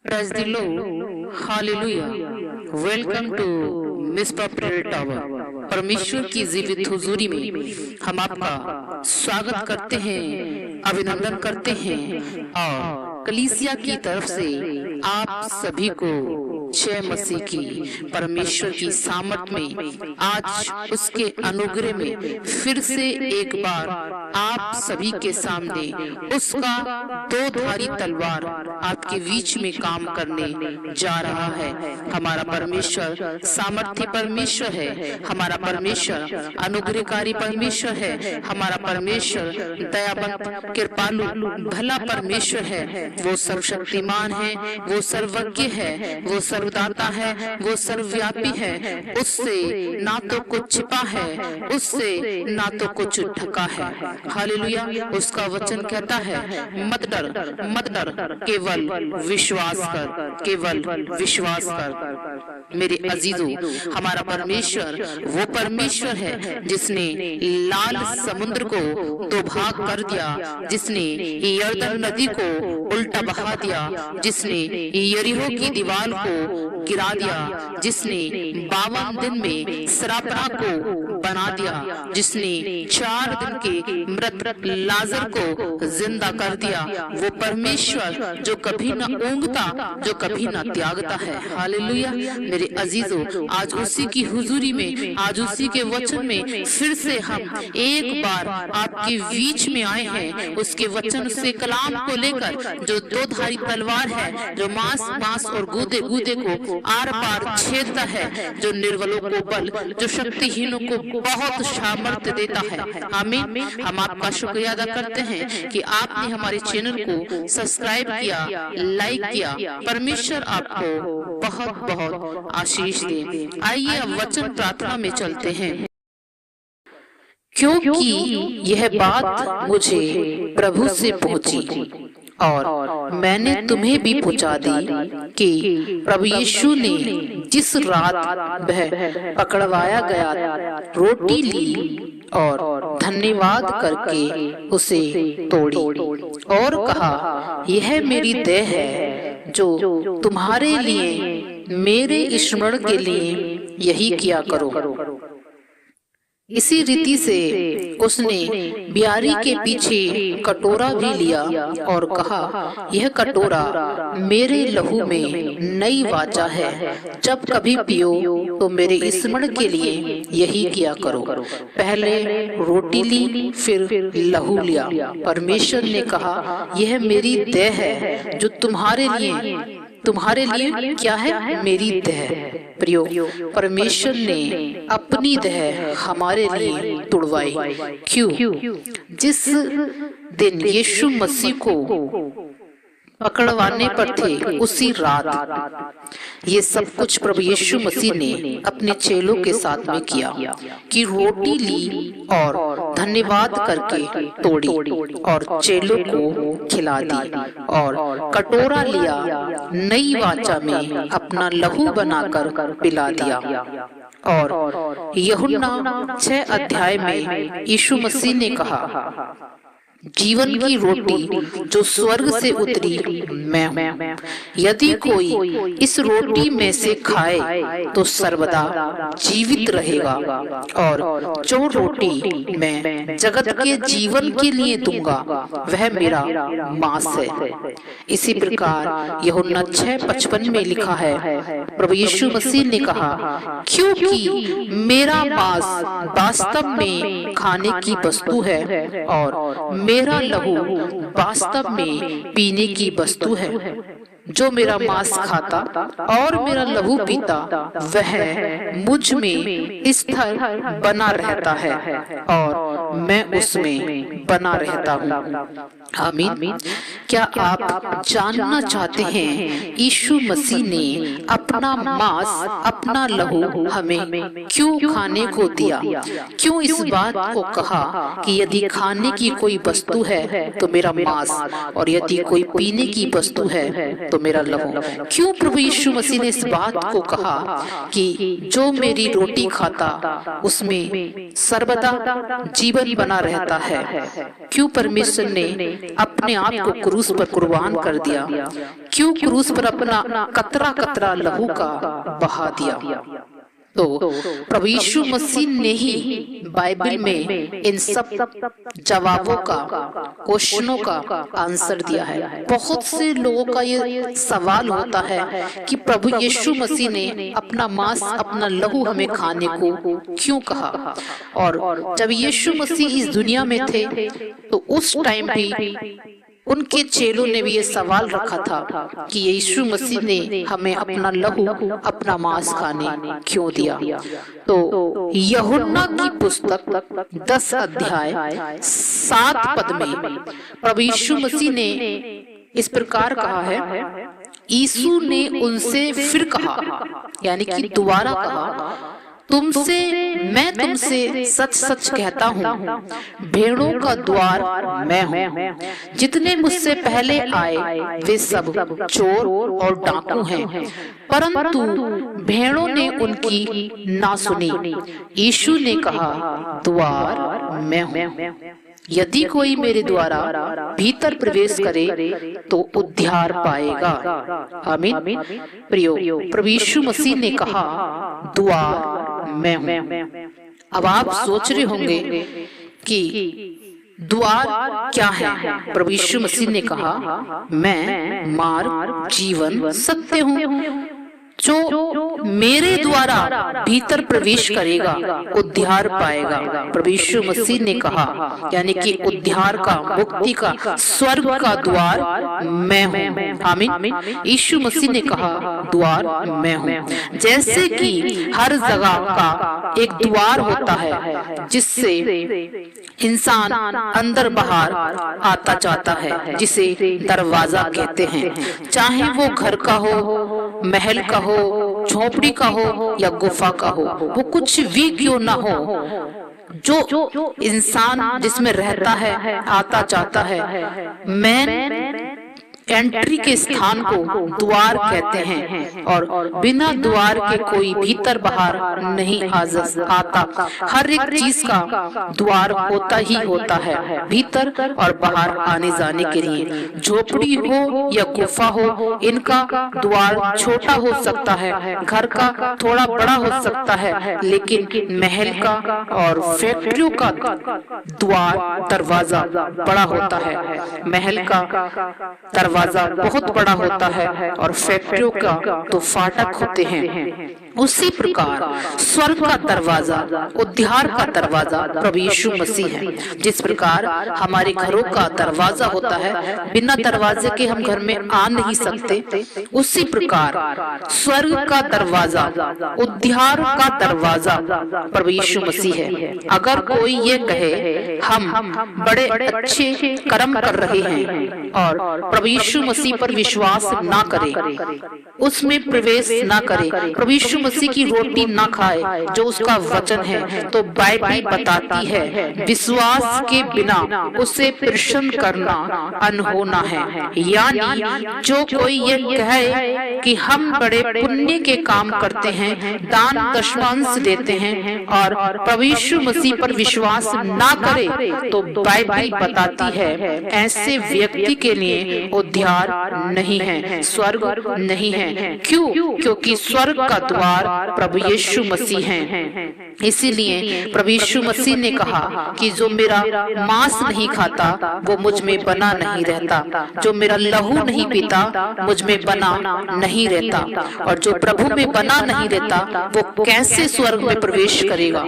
Praise the Lord. Hallelujah. Welcome to miss property tower. परमेश्वर की जीवित हुजूरी में हम आपका स्वागत करते हैं, अभिनंदन करते हैं और कलीसिया की तरफ से आप सभी को जय मसीह की। परमेश्वर की सामर्थ में आज उसके अनुग्रह में फिर से एक बार आप सभी के सामने उसका दो धारी तलवार आपके बीच में काम करने जा रहा है। हमारा परमेश्वर सामर्थ्य परमेश्वर है, हमारा परमेश्वर अनुग्रहकारी परमेश्वर है, हमारा परमेश्वर दयावंत कृपालु भला परमेश्वर है। वो सर्वशक्तिमान है, वो सर्वज्ञ है, वो सर्वदाता है, वो सर्वव्यापी है। उससे ना तो कुछ छिपा है, उससे ना तो कुछ ढका है। हालेलुया। उसका वचन कहता है मत डर, मत डर, केवल विश्वास कर, केवल विश्वास कर। मेरे अजीजों, हमारा परमेश्वर वो परमेश्वर है जिसने लाल समुद्र को दो भाग कर दिया, जिसने यरदन नदी को उल्टा बहा दिया, जिसने यरीहो की दीवार को गिरा दिया, जिसने 52 दिन में सरापना को बना दिया, जिसने 4 दिन के मृत लाजर को जिंदा कर दिया। वो परमेश्वर जो कभी न ऊंघता, जो कभी न त्यागता है। हालेलुया। मेरे अजीजों, आज उसी की हुजूरी में, आज उसी के वचन में फिर से हम एक बार आपके बीच में आए हैं। उसके वचन से कलाम को लेकर जो दो धारी तलवार है, जो मांस और गूदे गूदे को आर पार छेदता है, जो निर्बलों को बल, जो शक्तिहीनों को बहुत सामर्थ्य देता है। आमीन। हम आपका शुक्रिया अदा करते हैं कि आपने हमारे चैनल को सब्सक्राइब किया, लाइक किया। परमेश्वर आपको बहुत बहुत आशीष दे। आइए अब वचन प्रार्थना में चलते हैं। क्योंकि यह बात मुझे प्रभु से पहुंची और मैंने तुम्हें भी पहुंचा दी कि प्रभु यीशु ने जिस रात वह पकड़वाया गया रोटी ली और धन्यवाद करके उसे तोड़ी और कहा, यह मेरी देह है जो तुम्हारे लिए, मेरे स्मरण के लिए यही किया करो। इसी रीति से उसने बियारी के पीछे कटोरा भी लिया और कहा, यह कटोरा मेरे लहू में नई वाचा है। जब कभी पियो तो मेरे स्मरण के लिए यही किया करो। पहले रोटी ली, फिर लहू लिया। परमेश्वर ने कहा, यह मेरी देह है जो तुम्हारे लिए क्या है? मेरी देह। प्रियो, परमेश्वर ने अपनी देह हमारे लिए तुड़वाई। क्यों? जिस दिन यीशु मसीह को पकड़वाने पर थे, उसी रात ये सब कुछ प्रभु यीशु मसीह ने अपने चेलों के साथ में किया कि रोटी ली और धन्यवाद करके तोड़ी और चेलों को खिला दी और कटोरा लिया, नई वाचा में अपना लहू बनाकर पिला दिया। और यूहन्ना 6 अध्याय में यीशु मसीह ने कहा, जीवन की रोटी जो स्वर्ग से उतरी मैं हूँ। यदि कोई इस रोटी में से खाए तो सर्वदा जीवित रहेगा। और जो रोटी मैं जगत के जीवन के लिए दूंगा वह मेरा मांस है। इसी प्रकार यूहन्ना 6:55 में लिखा है, प्रभु यीशु मसीह ने कहा, क्योंकि मेरा मांस वास्तव में खाने की वस्तु है और मेरा लहू वास्तव में पीने की वस्तु है। जो मेरा मांस खाता और मेरा लहू पीता वह मुझ में स्थिर बना रहता है और मैं उसमें बना रहता हूँ। आमीन। क्या आप जानना चाहते हैं यीशु मसीह ने अपना मांस, अपना लहू हमें क्यों खाने को दिया? क्यों इस बात को कहा कि यदि खाने की कोई वस्तु है तो मेरा मांस, और यदि कोई पीने की वस्तु है तो तो मेरा लहू। क्यों प्रभु यीशु मसीह ने इस बात को कहा कि जो मेरी रोटी खाता उसमें सर्वदा जीवन बना रहता है? क्यों परमेश्वर ने अपने आप को क्रूस पर कुर्बान कर दिया? क्यों क्रूस पर अपना कतरा कतरा लहू का बहा दिया? तो प्रभु यीशु मसीह ने ही बाइबल में इन सब जवाबों का, क्वेश्चनों का आंसर दिया है। बहुत से लोगों का ये सवाल होता है कि प्रभु यीशु मसीह ने अपना मांस, अपना लहू हमें खाने को क्यों कहा? और जब यीशु मसीह इस दुनिया में थे तो उस टाइम भी उनके चेलों ने भी ये सवाल रखा था कि यीशु मसीह ने हमें अपना लहू, अपना मांस खाने क्यों दिया? तो यूहन्ना की पुस्तक 10 अध्याय 7 पद में प्रभु यीशु मसीह ने इस प्रकार कहा है, यीशु ने उनसे फिर कहा, यानी कि दोबारा कहा, मैं तुमसे सच सच कहता हूँ, भेड़ों का द्वार मैं हूँ। जितने मुझसे पहले आए वे सब चोर और डाकू हैं, परंतु भेड़ों ने उनकी ना सुनी। यीशु ने कहा, द्वार मैं हूँ। यदि कोई मेरे द्वारा भीतर प्रवेश करे तो उद्धार पाएगा। आमीन। प्रियो, प्रभु यीशु मसीह ने कहा, द्वार मैं हूँ। अब आप सोच रहे होंगे कि द्वार क्या है? प्रभु यीशु मसीह ने कहा, मैं मार्ग, जीवन, सत्य हूँ। जो मेरे द्वारा भीतर प्रवेश करेगा उद्धार पाएगा। प्रभु यीशु मसीह ने कहा, यानी कि उद्धार का, मुक्ति का, स्वर्ग का द्वार मैं हूँ। आमीन। यीशु मसीह ने कहा, द्वार मैं हूँ। जैसे कि हर जगह का एक द्वार होता है जिससे इंसान अंदर बाहर आता जाता है, जिसे दरवाजा कहते हैं। चाहे वो घर का हो, महल का हो, झोपड़ी का हो या गुफा का हो, वो कुछ भी क्यों ना हो, जो इंसान जिसमें रहता है, आता जाता है, मैं एंट्री के स्थान को द्वार कहते हैं। और बिना द्वार के कोई भीतर बाहर नहीं आता। हर एक चीज का द्वार होता ही होता है, भीतर और बाहर आने जाने के लिए। झोपड़ी हो या गुफा हो, इनका द्वार छोटा हो सकता है, घर का थोड़ा बड़ा हो सकता है, लेकिन महल का और फैक्ट्रियों का द्वार, दरवाजा बड़ा होता है। महल का दरवाजा बहुत बड़ा होता है और फैक्ट्रियों का तो फाटक होते हैं। उसी प्रकार स्वर्ग का दरवाजा, उद्धार का दरवाजा प्रभु यीशु मसीह है। जिस प्रकार हमारे घरों का दरवाजा होता है, बिना दरवाजे के हम घर में आ नहीं सकते, उसी प्रकार स्वर्ग का दरवाजा, उद्धार का दरवाजा प्रभु यीशु मसीह है। अगर कोई ये कहे हम बड़े अच्छे कर्म कर रहे हैं और प्रभु यीशु मसीह पर विश्वास ना करे, उसमें प्रवेश ना करे, प्रभु यीशु मसीह की रोटी ना खाए जो उसका वचन है, तो बाइबल बताती है विश्वास के बिना उसे प्रसन्न करना अनहोना है। यानी जो कोई ये कहे कि हम बड़े पुण्य के काम करते हैं, दान दशमांश देते हैं और प्रभु यीशु मसीह पर विश्वास ना करे, तो बाइबल बताती है ऐसे व्यक्ति के लिए उद्धार नहीं है, स्वर्ग नहीं है। क्यों? क्योंकि स्वर्ग का द्वार प्रभु यीशु मसीह है। इसीलिए प्रभु यीशु मसीह ने कहा कि जो मेरा मांस नहीं खाता वो मुझ में बना नहीं रहता, जो मेरा लहू नहीं पीता मुझ में बना नहीं रहता, और जो प्रभु में बना नहीं रहता वो कैसे स्वर्ग में प्रवेश करेगा?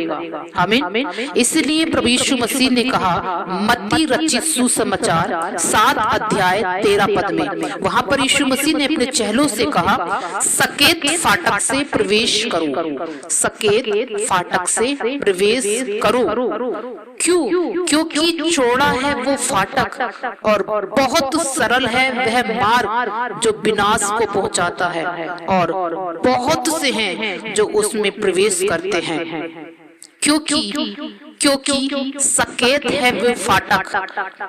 आमीन। इसलिए प्रभु यीशु मसीह ने कहा मत्ती रचित सुसमाचार 7 अध्याय 13 पद में, वहां पर यीशु मसीह ने अपने चेलों से कहा, सकेत फाटक से प्रवेश करो, सकेत फाटक से प्रवेश करो। क्यों? क्योंकि चौड़ा है वो फाटक और बहुत सरल है वह मार्ग जो विनाश को पहुंचाता है, और बहुत से हैं जो उसमें प्रवेश करते हैं। क्योंकि सकेत है वो फाटक,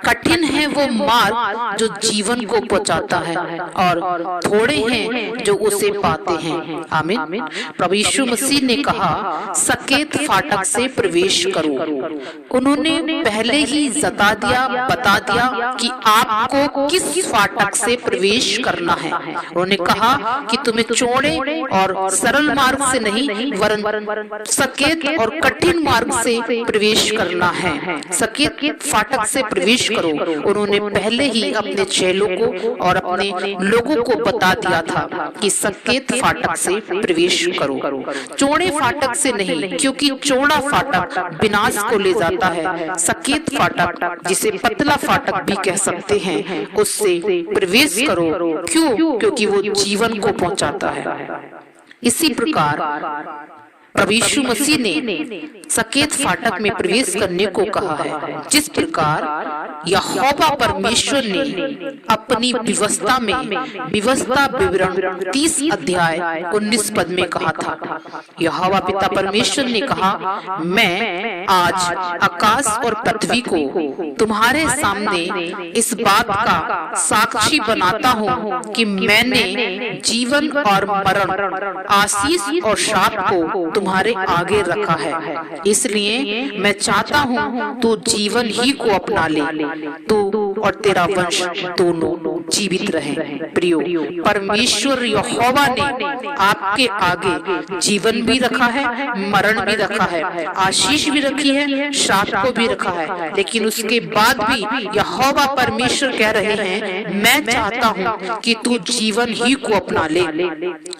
कठिन है वो मार्ग जो जीवन को पहुंचाता है, और थोड़े हैं जो उसे पाते हैं। आमीन। प्रभु यीशु मसीह ने कहा सकेत फाटक से प्रवेश करो। उन्होंने पहले ही बता दिया कि आपको किस फाटक से प्रवेश करना है। उन्होंने कहा कि तुम्हें चौड़े और सरल मार्ग से नहीं, वरन सकेत और कठिन मार्ग से प्रवेश करना है। सकेत फाटक से प्रवेश करो। उन्होंने पहले ही अपने चेलों को और अपने लोगों को बता दिया था कि सकेत फाटक से प्रवेश करो, चौड़े फाटक से नहीं, क्योंकि चौड़ा फाटक विनाश को ले जाता है। सकेत फाटक, जिसे पतला फाटक भी कह सकते हैं, उससे प्रवेश करो। क्यों? क्योंकि वो जीवन को पहुंचाता है। इसी प्रकार प्रभु यीशु मसीह ने सकेत फाटक में प्रवेश करने को कहा है। जिस प्रकार यहोवा परमेश्वर ने अपनी व्यवस्था विवरण 30 अध्याय 19 पद में कहा था। यहोवा पिता परमेश्वर ने कहा, मैं आज आकाश और पृथ्वी को तुम्हारे सामने इस बात का साक्षी बनाता हूँ कि मैंने जीवन और मरण, आशीष और श्राप को तुम्हारे आगे रखा है। इसलिए मैं चाहता हूँ तू जीवन ही को अपना ले, तू और तेरा वंश दोनों जीवित रहे। प्रियो, परमेश्वर यहोवा ने आपके आगे जीवन भी रखा है, मरण भी रखा है, आशीष भी रखी है, श्राप को भी रखा है। लेकिन उसके बाद भी यहोवा परमेश्वर कह रहे हैं, मैं चाहता हूँ कि तू जीवन ही को अपना ले,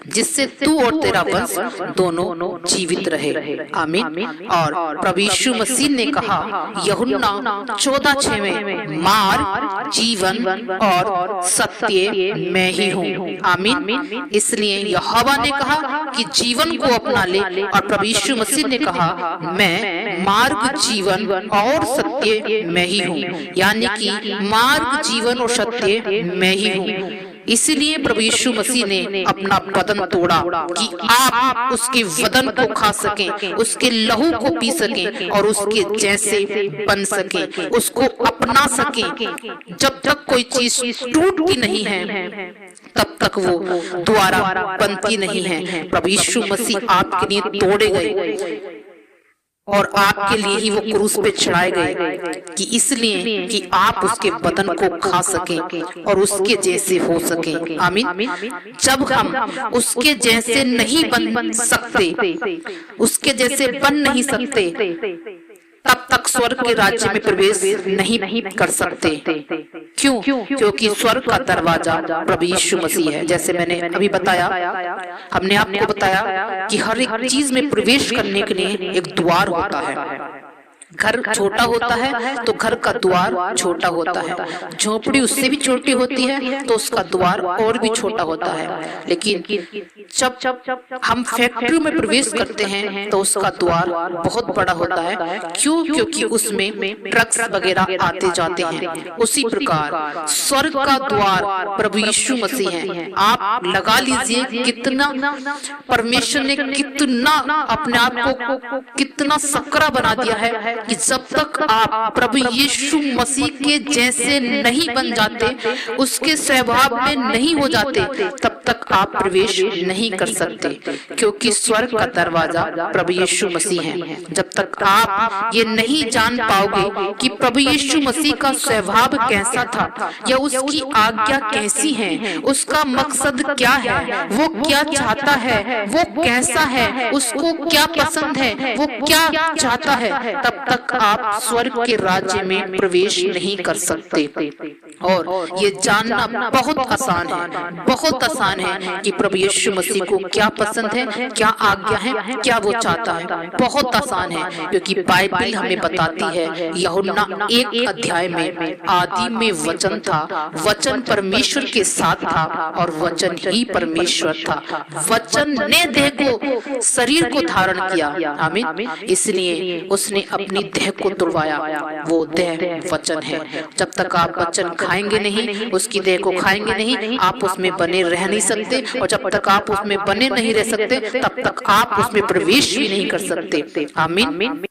जिससे तू और तेरा वंश दोनों जीवित रहे। आमीन। और प्रभु यीशु मसीह ने कहा यूहन्ना 14:6 में, मार्ग, जीवन और सत्य मैं ही हूँ। आमीन। इसलिए यहोवा ने कहा कि जीवन को अपना ले, और प्रभु यीशु मसीह ने कहा मैं मार्ग, जीवन और सत्य मैं ही हूँ। यानी कि मार्ग, जीवन और सत्य मैं ही हूँ। इसलिए प्रभु यीशु मसीह ने अपना बदन तोड़ा कि आप उसके वदन को खा सकें, उसके लहू को पी सकें और उसके जैसे बन सकें, उसको अपना सकें। जब तक कोई चीज टूटती नहीं है तब तक वो दोबारा बनती नहीं है। प्रभु यीशु मसीह आपके लिए तोड़े गए और आपके लिए ही वो क्रूस पे चढ़ाए गए, कि इसलिए कि आप उसके बदन को खा सकें और उसके जैसे हो सकें। आमीन। जब हम उसके जैसे नहीं बन सकते, उसके जैसे बन नहीं सकते, तब तक स्वर्ग के राज्य में प्रवेश नहीं कर सकते। क्यों? क्योंकि स्वर्ग का दरवाजा प्रभु यीशु मसीह है। जैसे मैंने अभी बताया, हमने आपको बताया कि हर एक चीज में प्रवेश करने के लिए एक द्वार होता है। घर छोटा होता है तो घर का द्वार छोटा होता है, झोपड़ी उससे भी छोटी होती है तो उसका द्वार और भी छोटा होता है। लेकिन जब हम फैक्ट्री में प्रवेश करते हैं तो उसका द्वार बहुत बड़ा होता है। क्यों? क्योंकि उसमें ट्रक्स वगैरह आते जाते हैं। उसी प्रकार स्वर्ग का द्वार प्रभु यीशु मसीह है। आप लगा लीजिए कितना परमेश्वर ने कितना अपने आप को कितना सकरा बना दिया है कि जब तक आप प्रभु यीशु मसीह के जैसे नहीं बन जाते, उसके स्वभाव में नहीं हो जाते, तब तक आप प्रवेश नहीं कर सकते। क्योंकि स्वर्ग का दरवाजा प्रभु यीशु मसीह है। जब तक आप ये नहीं जान पाओगे कि प्रभु यीशु मसीह का स्वभाव कैसा था या उसकी आज्ञा कैसी है, उसका मकसद क्या है, वो क्या चाहता है, वो कैसा है, उसको क्या पसंद है, वो क्या चाहता है, तब तक आप स्वर्ग के राज्य में प्रवेश नहीं कर सकते। और ये जानना बहुत आसान है, बहुत आसान है कि प्रभु यीशु मसीह को क्या पसंद है, क्या आज्ञा है, क्या वो चाहता है। बहुत आसान है, क्योंकि बाइबल हमें बताती है यूहन्ना 1 अध्याय में, आदि में वचन था, वचन परमेश्वर के साथ था और वचन ही परमेश्वर था। वचन ने देह को, शरीर को धारण किया। आमीन। इसलिए उसने अपनी देह को तुड़वाया। वो देह वचन है। जब तक आप वचन खाएंगे नहीं, उसकी देह को खाएंगे नहीं, आप उसमें बने रह नहीं सकते। और जब तक आप उसमें बने नहीं रह सकते, तब तक आप उसमें प्रवेश भी नहीं कर सकते। आमीन।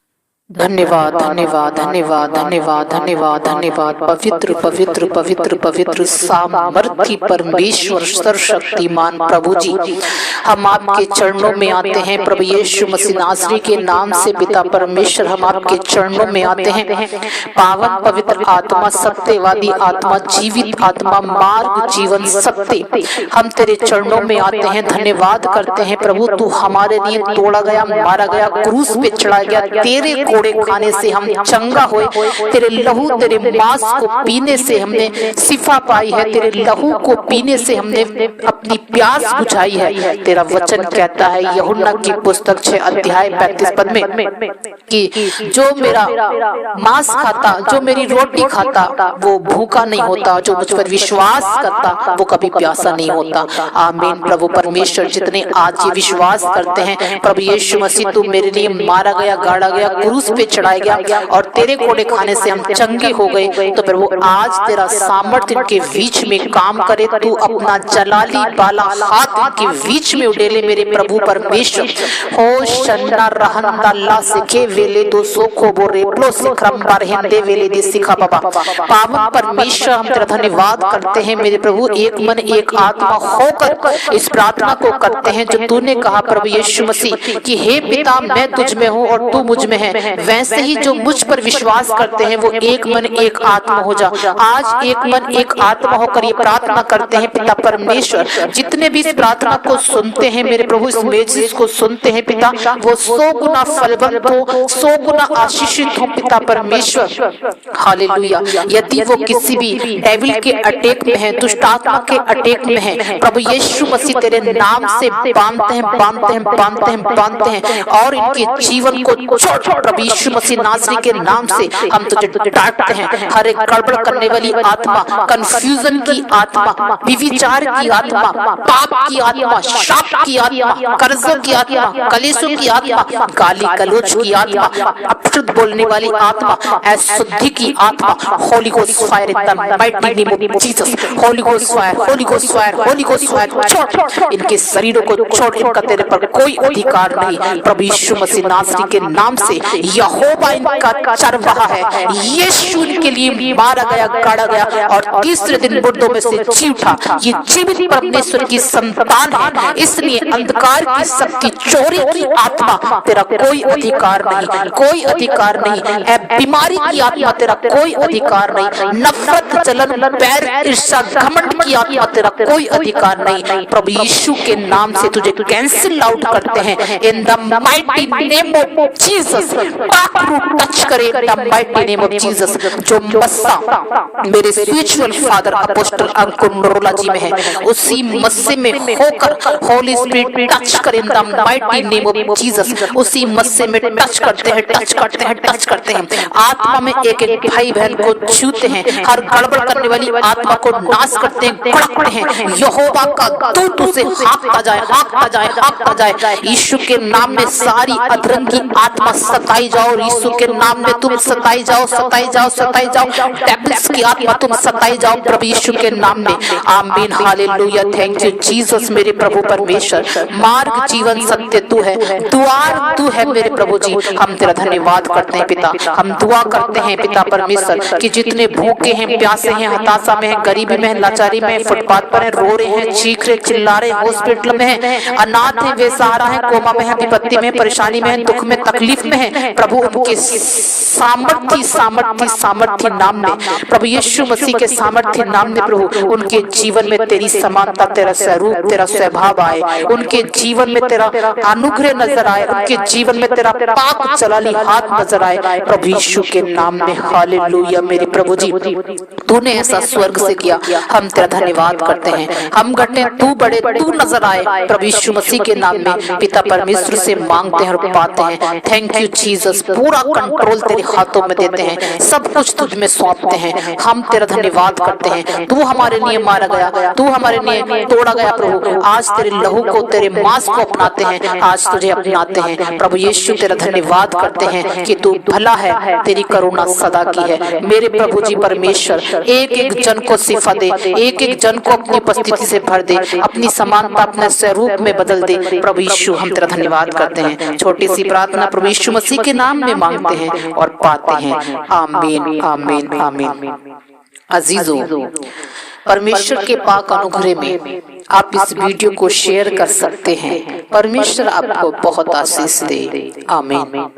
धन्यवाद धन्यवाद धन्यवाद धन्यवाद धन्यवाद धन्यवाद। पवित्र पवित्र पवित्र पवित्र सामर्थी परमेश्वर सर्वशक्तिमान प्रभु जी, हम आपके चरणों में आते हैं प्रभु यीशु मसीह नासरी के नाम से। पिता परमेश्वर, हम आपके चरणों में आते हैं। पावन पवित्र आत्मा, सत्यवादी आत्मा, जीवित आत्मा, मार्ग जीवन सत्य, हम तेरे चरणों में आते हैं। धन्यवाद करते हैं प्रभु, तू हमारे लिए तोड़ा गया, मारा गया, क्रूस पे चढ़ा गया। तेरे कोड़े खाने से हम चंगा हुए, तेरे लहू तेरे मांस को पीने से हमने शिफा पाई है, तेरे लहू को पीने से हमने अपनी प्यास बुझाई है। तेरा वचन कहता है यूहन्ना की पुस्तक 6 अध्याय 35 पद में कि जो मेरा मांस खाता, जो मेरी रोटी खाता, वो भूखा नहीं होता, जो मुझ पर विश्वास करता वो कभी प्यासा नहीं होता। आमीन। प्रभु परमेश्वर, जितने आज ये विश्वास करते हैं प्रभु यीशु मसीह तू मेरे लिए मारा गया, गाड़ा गया, क्रूस पे चढ़ाया गया और तेरे कोड़े खाने से हम चंगे हो गए, तो प्रभु आज तेरा सामर्थ्य इनके बीच में काम करे। तू अपना जलाली वाला हाथ इनके बीच में उड़ेले मेरे प्रभु परमेश्वर। हो शन्ना रहंदा ला सिखे वेले दो सोखो बोरे प्लो सिखरम बारहंदे वेले दे सिखा बाबा। पावन परमेश्वर, हम तेरा धन्यवाद करते हैं मेरे प्रभु। एक मन एक आत्मा होकर इस प्रार्थना को करते हैं जो तूने कहा प्रभु यीशु मसीह कि हे पिता, मैं तुझ में हूँ और तू मुझ में है। वैसे ही जो मुझ पर विश्वास करते हैं वो एक मन एक आत्मा हो जा। आज एक मन एक आत्मा होकर ये प्रार्थना करते हैं पिता परमेश्वर। जितने भी इस प्रार्थना को सुनते हैं मेरे प्रभु, इस मैसेज को सुनते हैं पिता, वो 100 गुना फलवंत हो, 100 गुना आशीषित हो पिता परमेश्वर। हालेलुया। यदि वो किसी भी डेविल के अटैक में है, दुष्ट आत्मा के अटैक में है, प्रभु यीशु मसीह तेरे नाम से बांधते हैं, बांधते हैं, बांधते हैं, बांधते हैं और इनके जीवन को छोड़ प्रभु यीशु मसीह नासरी के नाम से हम तुझे डांटते हैं। हर एक गड़बड़ करने वाली आत्मा, कंफ्यूजन की आत्मा, विविचार की आत्मा, पाप की आत्मा, शाप की आत्मा, कर्जों की आत्मा, कलेशों की आत्मा, गाली गलौज की आत्मा, अपशुद्ध बोलने वाली आत्मा, अशुद्धि की आत्मा, Holi ghost fire in the mighty name of Jesus. Holi ghost fire, Holi ghost fire, Holi ghost fire, छोड़ इनके शरीरों को, छोड़। इनका तेरे पर कोई अधिकार नहीं प्रभु यीशु मसीह नासरी के नाम से। यहोवा इनका चरवाहा है, यीशु इनके लिए मारा गया, गाड़ा गया और तीसरे दिन मुर्दों में से जी उठा। ये जीवित परमेश्वर की संतान है, इसलिए अंधकार की शक्ति, चोरी की आत्मा, तेरा कोई अधिकार नहीं, कोई अधिकार नहीं। बीमारी की आत्मा, तेरा कोई अधिकार नहीं। नफरत, जलन, बैर, ईर्ष्या, घमंड की आत्मा, तेरा कोई अधिकार नहीं। प्रभु यीशु के नाम से तुझे कैंसिल आउट करते हैं in the mighty name of Jesus. Touch करे in the mighty name of Jesus. जो मस्सा मेरे spiritual father apostle Ankur Narola ji में है, उसी मस्से में होकर होली स्पिरिट टच करे in the mighty name of Jesus. उसी मस्से में टच करते हैं, टच करते हैं, टच करते हैं। आत्मा में एक एक भाई बहन को छूते हैं, हर गड़बड़ करने वाली आत्मा को नाश करते हैं, कड़कते हैं। यहोवा का दूत उसे हाँकता जाए, हाँकता जाए, हाँकता जाए। यीशु के नाम में सारी अधरंगी आत्मा सताई जाओ। यीशु के नाम में तुम सताई जाओ, सताई जाओ, सताई जाओ। डेविल्स की आत्मा तुम सताई जाओ प्रभु यीशु के नाम में। आमीन। हालेलुया। थैंक यू जीसस मेरे प्रभु परमेश्वर। मार्ग जीवन सत्य तू है, द्वार तू है मेरे प्रभु जी। हम तेरा धन्यवाद करते हैं पिता। हम दुआ करते हैं पिता परमेश्वर कि जितने भूखे हैं, प्यासे हैं, हताशा में हैं, गरीबी में हैं, लाचारी में हैं, फुटपाथ पर हैं, रो रहे हैं, चीख रहे, चिल्ला रहे, हॉस्पिटल में हैं, अनाथ हैं, बेसहारा हैं, कोमा में हैं, विपत्ति में, परेशानी में हैं, दुख में, तकलीफ में हैं, प्रभु उनके सामर्थ्य सामर्थ्य सामर्थ्य नाम में, प्रभु यीशु मसीह के सामर्थ्य नाम में प्रभु उनके जीवन में तेरी समानता, तेरा स्वरूप, तेरा स्वभाव आए। उनके जीवन में तेरा अनुग्रह नजर आए, उनके जीवन में तेरा पाक चलाली हाथ नजर आए प्रभु यीशु के नाम में। हालेलुया मेरे प्रभु जी, तूने ऐसा स्वर्ग से किया, हम तेरा धन्यवाद करते हैं। हम घटे तू बड़े, तू नजर आए प्रभु यीशु मसीह के नाम में पिता परमेश्वर से मांगते हैं और पाते हैं। Thank you Jesus. पूरा कंट्रोल तेरे हाथों में देते हैं, सब कुछ तुझ में सौंपते हैं। हम तेरा धन्यवाद करते हैं। तू हमारे लिए मारा गया, तू हमारे लिए तोड़ा गया प्रभु। आज तेरे लहू को, तेरे मांस को अपनाते हैं, आज तुझे अपनाते हैं प्रभु यीशु। तेरा धन्यवाद करते हैं कि तू भला है, तेरी करुणा सदा की है मेरे प्रभु जी परमेश्वर। एक एक जन को शिफा दे, एक एक जन को अपनी उपस्थिति से भर दे, अपनी समानता अपने स्वरूप में बदल दे प्रभु यीशु। हम तेरा धन्यवाद करते हैं। छोटी सी प्रार्थना प्रभु यीशु मसीह के नाम में मांगते हैं और पाते हैं। आमीन आमीन आमीन। अजीजों, परमेश्वर के पाक अनुग्रह में आप इस वीडियो को शेयर कर सकते हैं। परमेश्वर आपको बहुत आशीष दे। आमीन।